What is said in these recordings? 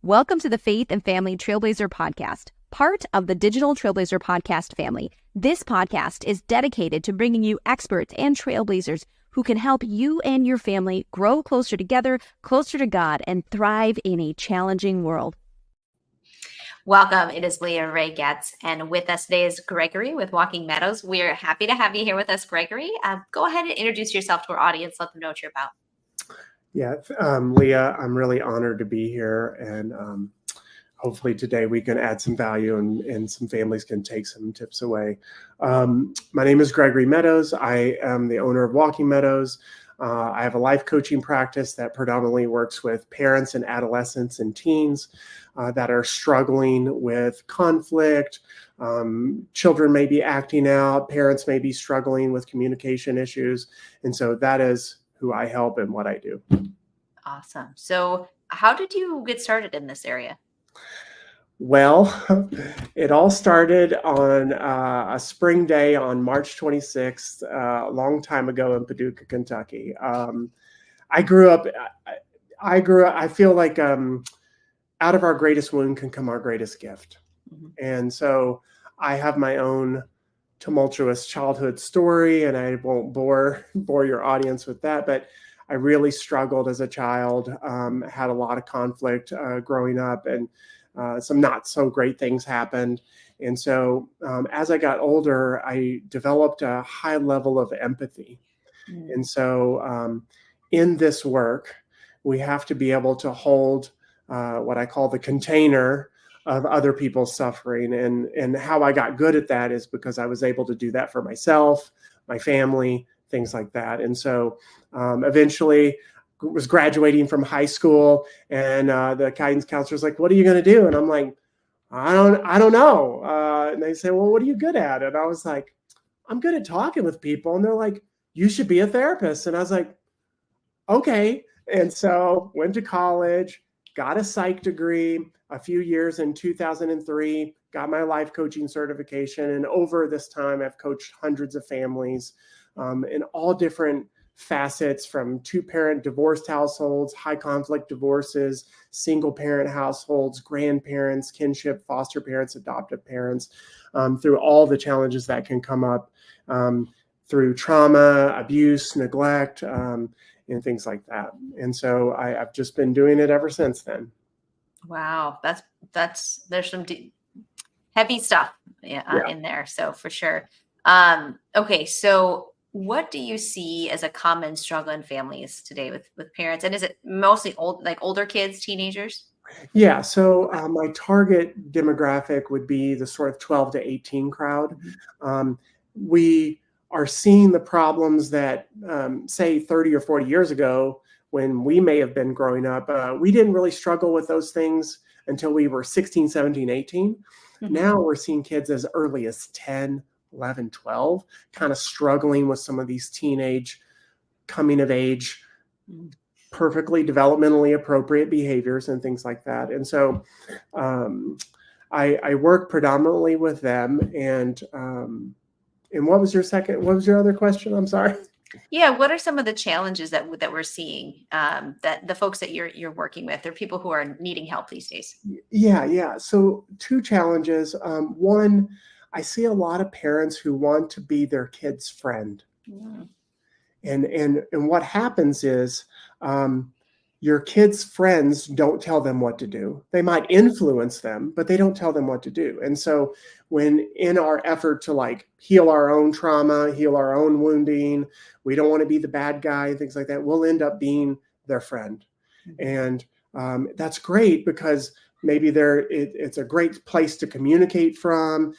Welcome to the Faith and Family Trailblazer podcast, part of the Digital Trailblazer podcast family. This podcast is dedicated to bringing you experts and trailblazers who can help you and your family grow closer together, closer to God, and thrive in a challenging world. Welcome. It is Leah Ray Getz, and with us today is Gregory with Walking Meadows. We're happy to have you here with us, Gregory. Go ahead and introduce yourself to our audience. Let them know what you're about. Yeah, Leah, I'm really honored to be here, and hopefully today we can add some value and some families can take some tips away. My name is Gregory Meadows. I am the owner of Walking Meadows. I have a life coaching practice that predominantly works with parents and adolescents and teens that are struggling with conflict. Children may be acting out, parents may be struggling with communication issues. And so that is who I help and what I do. Awesome. So how did you get started in this area? Well, it all started on a spring day on March 26th, a long time ago in Paducah, Kentucky. I feel like out of our greatest wound can come our greatest gift. Mm-hmm. And so I have my own tumultuous childhood story, and I won't bore your audience with that, but I really struggled as a child, had a lot of conflict growing up, and some not so great things happened. And so as I got older, I developed a high level of empathy. Mm. And so in this work, we have to be able to hold what I call the container of other people's suffering. And how I got good at that is because I was able to do that for myself, my family, things like that. And so eventually was graduating from high school, and the guidance counselor was like, "What are you going to do?" And I'm like, I don't know. And they say, "Well, what are you good at?" And I was like, "I'm good at talking with people." And they're like, "You should be a therapist." And I was like, "Okay." And so went to college, got a psych degree, a few years in 2003, got my life coaching certification. And over this time, I've coached hundreds of families in all different facets, from two-parent divorced households, high conflict divorces, single-parent households, grandparents, kinship, foster parents, adoptive parents, through all the challenges that can come up through trauma, abuse, neglect, and things like that. And so I've just been doing it ever since then. Wow, there's some heavy stuff in there, so for sure. Okay, so what do you see as a common struggle in families today with parents? And is it mostly older kids, teenagers? Yeah. So my target demographic would be the sort of 12 to 18 crowd. Mm-hmm. We are seeing the problems that, say, 30 or 40 years ago, when we may have been growing up, we didn't really struggle with those things until we were 16, 17, 18. Mm-hmm. Now we're seeing kids as early as 10, 11, 12, kind of struggling with some of these teenage coming of age, perfectly developmentally appropriate behaviors and things like that. And so I work predominantly with them. And what was your other question? I'm sorry. Yeah. What are some of the challenges that we're seeing, that the folks that you're working with, or people who are needing help these days? Yeah. So two challenges. One, I see a lot of parents who want to be their kid's friend. Mm. And what happens is your kids' friends don't tell them what to do. They might influence them, but they don't tell them what to do. And so when in our effort to heal our own trauma, heal our own wounding, we don't want to be the bad guy, things like that, we'll end up being their friend. Mm-hmm. And that's great, because maybe it's a great place to communicate from.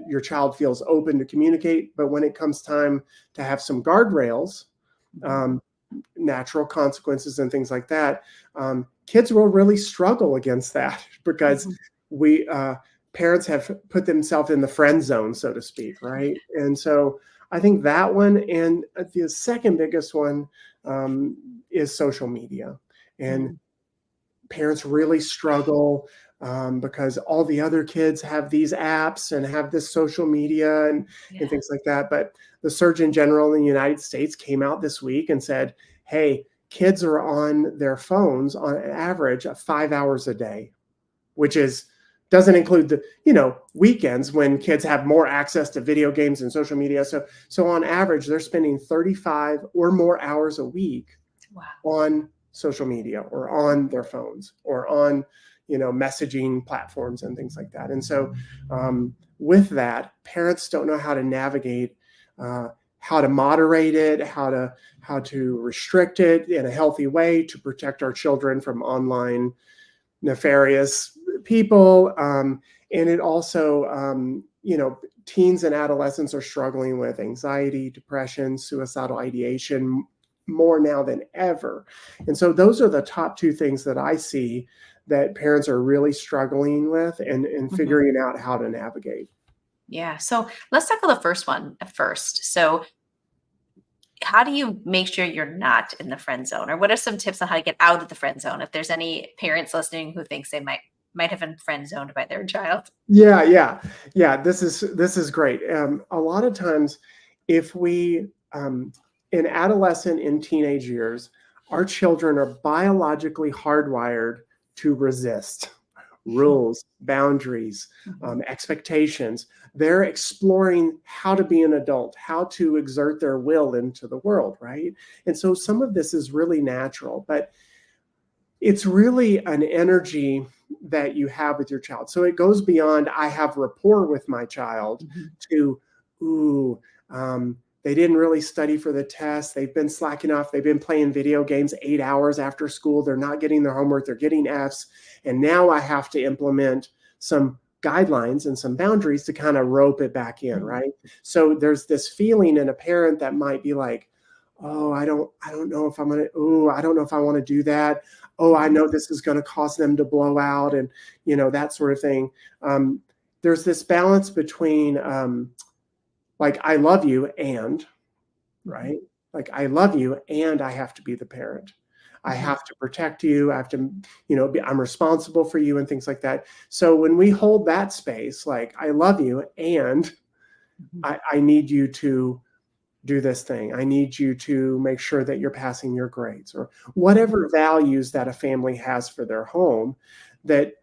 Your child feels open to communicate, but when it comes time to have some guardrails, natural consequences and things like that, kids will really struggle against that, because parents have put themselves in the friend zone, so to speak, right? And so I think that one, and the second biggest one is social media. And parents really struggle because all the other kids have these apps and have this social media and things like that. But the Surgeon General in the United States came out this week and said, hey, kids are on their phones on average 5 hours a day, which doesn't include the, weekends when kids have more access to video games and social media. So on average, they're spending 35 or more hours a week on social media or on their phones or on, messaging platforms and things like that. And so with that, parents don't know how to navigate, how to moderate it, how to restrict it in a healthy way to protect our children from online nefarious people. And it also, teens and adolescents are struggling with anxiety, depression, suicidal ideation more now than ever. And so those are the top two things that I see that parents are really struggling with and figuring out how to navigate. Yeah. So let's tackle the first one first. So how do you make sure you're not in the friend zone, or what are some tips on how to get out of the friend zone if there's any parents listening who thinks they might have been friend zoned by their child? Yeah. This is great. A lot of times, if we in adolescent and teenage years, our children are biologically hardwired to resist rules, boundaries, expectations. They're exploring how to be an adult, how to exert their will into the world, right? And so some of this is really natural, but it's really an energy that you have with your child. So it goes beyond, I have rapport with my child, to, they didn't really study for the test. They've been slacking off. They've been playing video games 8 hours after school. They're not getting their homework. They're getting Fs. And now I have to implement some guidelines and some boundaries to kind of rope it back in, right? So there's this feeling in a parent that might be like, oh, I don't know if I'm going to, I don't know if I want to do that. Oh, I know this is going to cause them to blow out and, that sort of thing. There's this balance between, like, I love you and, right? Like, I love you and I have to be the parent. I have to protect you. I have to, I'm responsible for you and things like that. So when we hold that space, like, I love you and I need you to do this thing. I need you to make sure that you're passing your grades, or whatever values that a family has for their home, that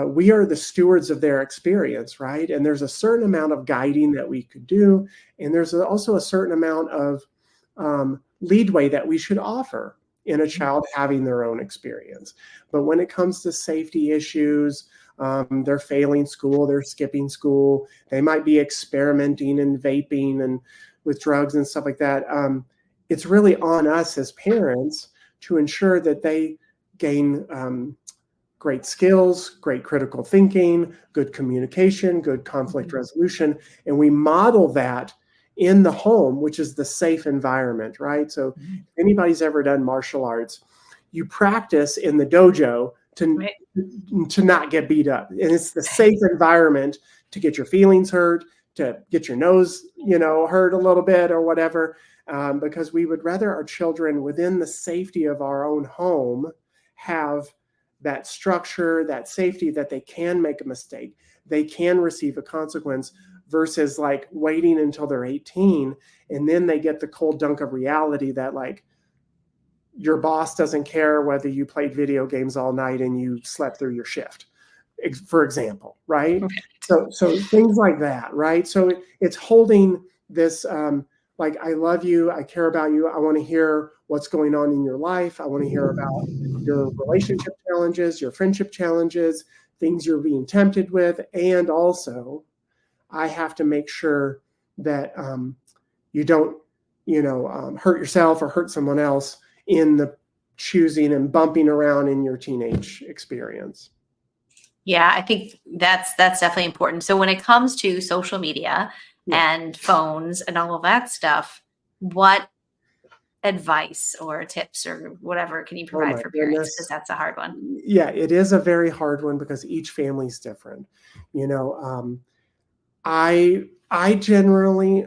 we are the stewards of their experience, right? And there's a certain amount of guiding that we could do. And there's also a certain amount of leadway that we should offer in a child having their own experience. But when it comes to safety issues, they're failing school, they're skipping school, they might be experimenting and vaping and with drugs and stuff like that. It's really on us as parents to ensure that they gain great skills, great critical thinking, good communication, good conflict resolution. And we model that in the home, which is the safe environment, right? So if anybody's ever done martial arts, you practice in the dojo to not get beat up. And it's the safe environment to get your feelings hurt, to get your nose, hurt a little bit or whatever, because we would rather our children within the safety of our own home have that structure, that safety, that they can make a mistake, they can receive a consequence, versus like waiting until they're 18 and then they get the cold dunk of reality that, like, your boss doesn't care whether you played video games all night and you slept through your shift, for example, right? So things like that, right? So it's holding this, like, I love you, I care about you, I want to hear what's going on in your life, I want to hear about your relationship challenges, your friendship challenges, things you're being tempted with, and also I have to make sure that you don't, hurt yourself or hurt someone else in the choosing and bumping around in your teenage experience. Yeah, I think that's definitely important. So when it comes to social media and phones and all of that stuff, what advice or tips or whatever can you provide for parents? Because that's a hard one. Yeah, it is a very hard one because each family's different. I generally,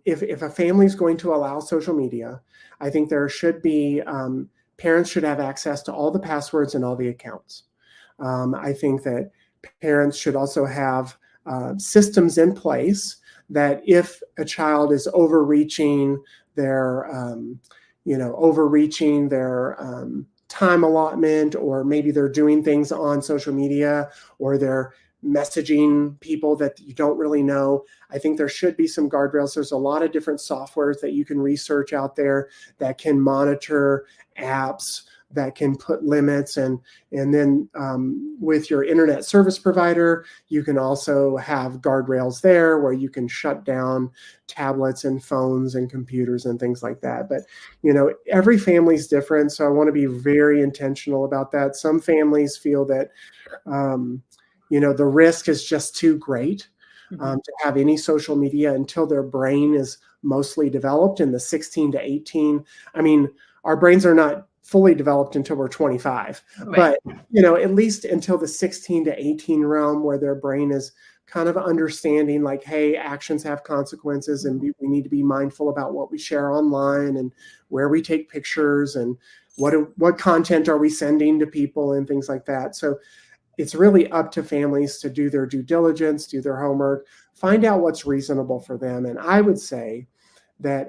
if a family is going to allow social media, I think there should be, parents should have access to all the passwords and all the accounts. I think that parents should also have systems in place that if a child is overreaching their, overreaching their time allotment, or maybe they're doing things on social media, or they're messaging people that you don't really know. I think there should be some guardrails. There's a lot of different softwares that you can research out there that can monitor apps, that can put limits, and then with your internet service provider, you can also have guardrails there where you can shut down tablets and phones and computers and things like that. But every family's different, so I want to be very intentional about that. Some families feel that the risk is just too great to have any social media until their brain is mostly developed in the 16 to 18. I mean, our brains are not fully developed until we're 25, right. But at least until the 16 to 18 realm, where their brain is kind of understanding, like, hey, actions have consequences, and we need to be mindful about what we share online and where we take pictures, and what content are we sending to people and things like that. So it's really up to families to do their due diligence, do their homework, find out what's reasonable for them. And I would say that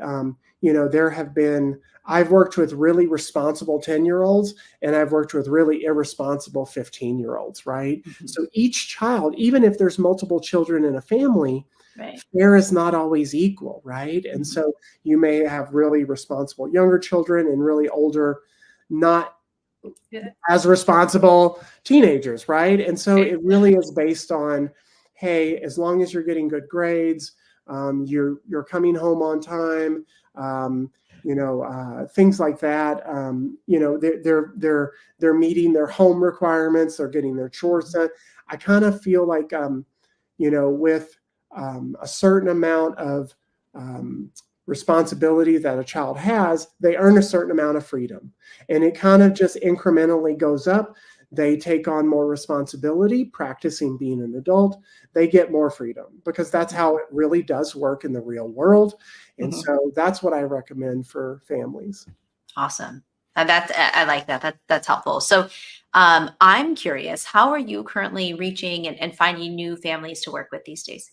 I've worked with really responsible 10-year-olds, and I've worked with really irresponsible 15-year-olds, right? Mm-hmm. So each child, even if there's multiple children in a family, right, fare is not always equal, right? And so you may have really responsible younger children and really older, not as responsible teenagers, right? And so it really is based on, hey, as long as you're getting good grades, you're coming home on time, things like that. They're meeting their home requirements. They're getting their chores done. I kind of feel like, with a certain amount of responsibility that a child has, they earn a certain amount of freedom, and it kind of just incrementally goes up. They take on more responsibility, practicing being an adult. They get more freedom, because that's how it really does work in the real world. And so that's what I recommend for families. Awesome. I like that. That's helpful. So I'm curious, how are you currently reaching and finding new families to work with these days?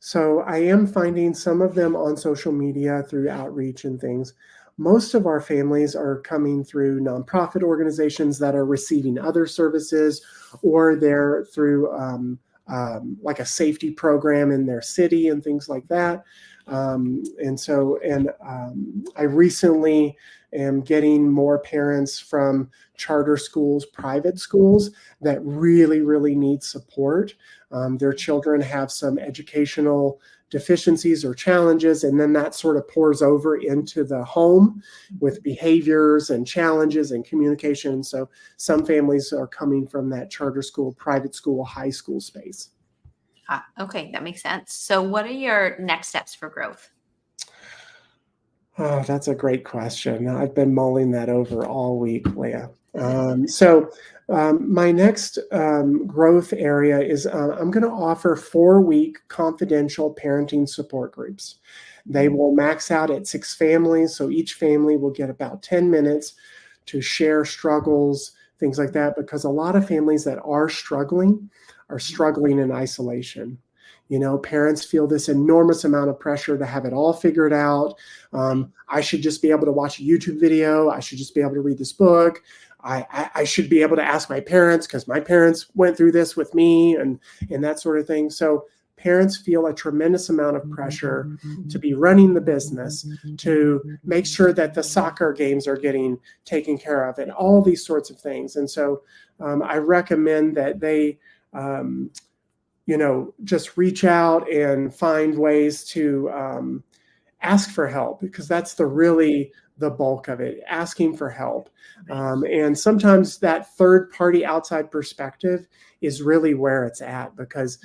So I am finding some of them on social media through outreach and things. Most of our families are coming through nonprofit organizations that are receiving other services, or they're through like a safety program in their city and things like that. I recently am getting more parents from charter schools, private schools that really, really need support. Their children have some educational deficiencies or challenges, and then that sort of pours over into the home with behaviors and challenges and communication. So some families are coming from that charter school, private school, high school space. Okay, that makes sense. So what are your next steps for growth? Oh, that's a great question. I've been mulling that over all week, Leah. My next growth area is I'm going to offer 4-week confidential parenting support groups. They will max out at 6 families, so each family will get about 10 minutes to share struggles, things like that, because a lot of families that are struggling in isolation. Parents feel this enormous amount of pressure to have it all figured out. I should just be able to watch a YouTube video. I should just be able to read this book. I should be able to ask my parents, because my parents went through this with me, and that sort of thing. So parents feel a tremendous amount of pressure to be running the business, to make sure that the soccer games are getting taken care of, and all these sorts of things. And so I recommend that they just reach out and find ways to ask for help, because that's the bulk of it, asking for help. And sometimes that third party outside perspective is really where it's at, because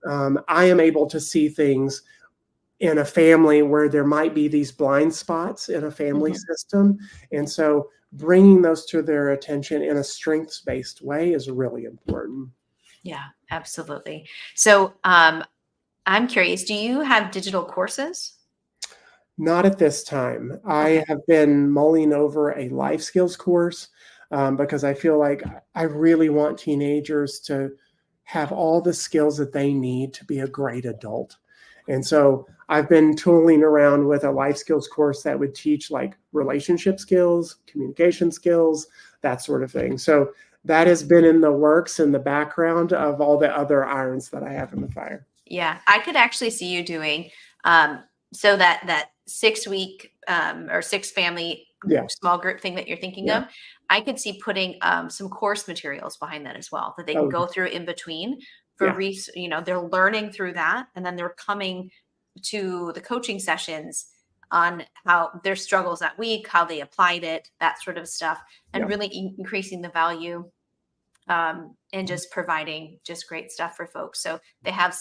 I am able to see things in a family where there might be these blind spots in a family system. And so bringing those to their attention in a strengths-based way is really important. Yeah, absolutely. So I'm curious, do you have digital courses? Not at this time. I have been mulling over a life skills course because I feel like I really want teenagers to have all the skills that they need to be a great adult. And so I've been tooling around with a life skills course that would teach like relationship skills, communication skills, that sort of thing. So that has been in the works in the background of all the other irons that I have in the fire. Yeah, I could actually see you doing so that 6 week or 6 family small group thing that you're thinking of. I could see putting some course materials behind that as well that they can go through in between for they're learning through that, and then they're coming to the coaching sessions on how their struggles that week, how they applied it, that sort of stuff, and really increasing the value and just providing just great stuff for folks. So they have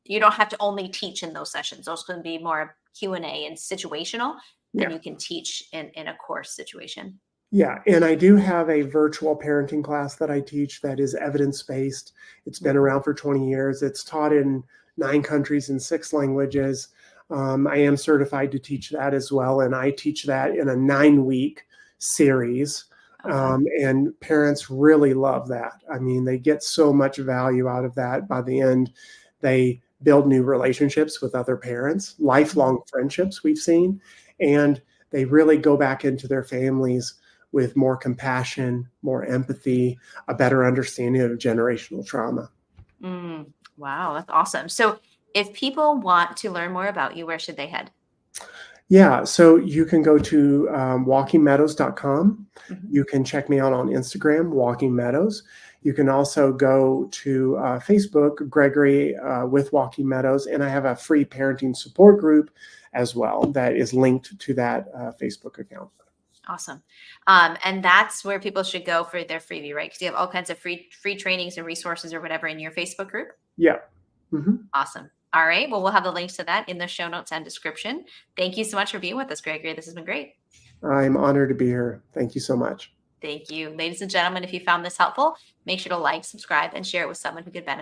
you don't have to only teach in those sessions. Those can be more Q&A and situational, and you can teach in a course situation. Yeah, and I do have a virtual parenting class that I teach that is evidence-based. It's been around for 20 years. It's taught in 9 countries in 6 languages. I am certified to teach that as well, and I teach that in a 9-week series. And parents really love that. I mean, they get so much value out of that. By the end, they build new relationships with other parents, lifelong friendships we've seen, and they really go back into their families with more compassion, more empathy, a better understanding of generational trauma. Wow, that's awesome. So if people want to learn more about you, where should they head? Yeah, so you can go to walkingmeadows.com. You can check me out on Instagram, Walking Meadows. You can also go to Facebook, Gregory with Walking Meadows, and I have a free parenting support group as well that is linked to that Facebook account. Awesome. And that's where people should go for their freebie, right? Because you have all kinds of free trainings and resources or whatever in your Facebook group. Yeah. Awesome. All right. Well, we'll have the links to that in the show notes and description. Thank you so much for being with us, Gregory. This has been great. I'm honored to be here. Thank you so much. Thank you. Ladies and gentlemen, if you found this helpful, make sure to like, subscribe, and share it with someone who could benefit.